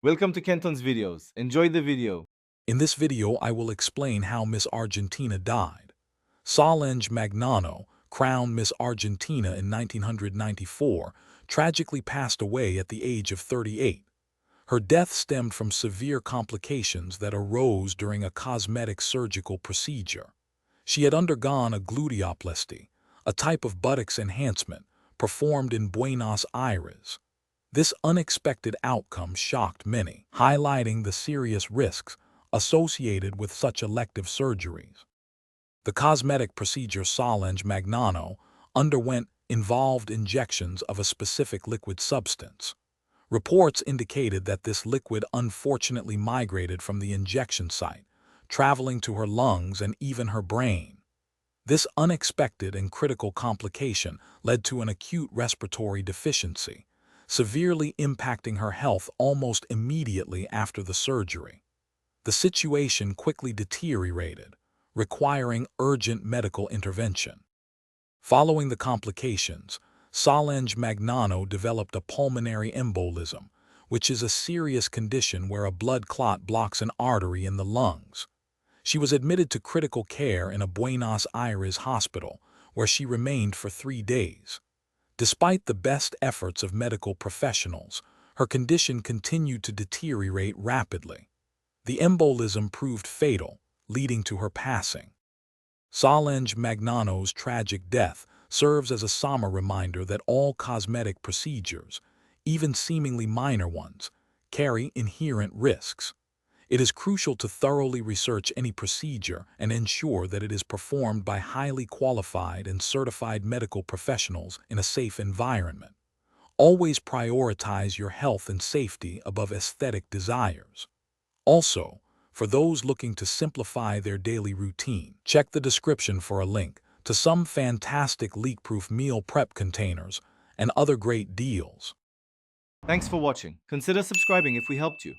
Welcome to Kenton's videos. Enjoy the video. In this video, I will explain how Miss Argentina died. Solange Magnano, crowned Miss Argentina in 1994, tragically passed away at the age of 38. Her death stemmed from severe complications that arose during a cosmetic surgical procedure. She had undergone a gluteoplasty, a type of buttocks enhancement, performed in Buenos Aires. This unexpected outcome shocked many, highlighting the serious risks associated with such elective surgeries. The cosmetic procedure Solange Magnano underwent involved injections of a specific liquid substance. Reports indicated that this liquid unfortunately migrated from the injection site, traveling to her lungs and even her brain. This unexpected and critical complication led to an acute respiratory deficiency, severely impacting her health almost immediately after the surgery. The situation quickly deteriorated, requiring urgent medical intervention. Following the complications, Solange Magnano developed a pulmonary embolism, which is a serious condition where a blood clot blocks an artery in the lungs. She was admitted to critical care in a Buenos Aires hospital, where she remained for 3 days. Despite the best efforts of medical professionals, her condition continued to deteriorate rapidly. The embolism proved fatal, leading to her passing. Solange Magnano's tragic death serves as a somber reminder that all cosmetic procedures, even seemingly minor ones, carry inherent risks. It is crucial to thoroughly research any procedure and ensure that it is performed by highly qualified and certified medical professionals in a safe environment. Always prioritize your health and safety above aesthetic desires. Also, for those looking to simplify their daily routine, check the description for a link to some fantastic leak-proof meal prep containers and other great deals. Thanks for watching. Consider subscribing if we helped you.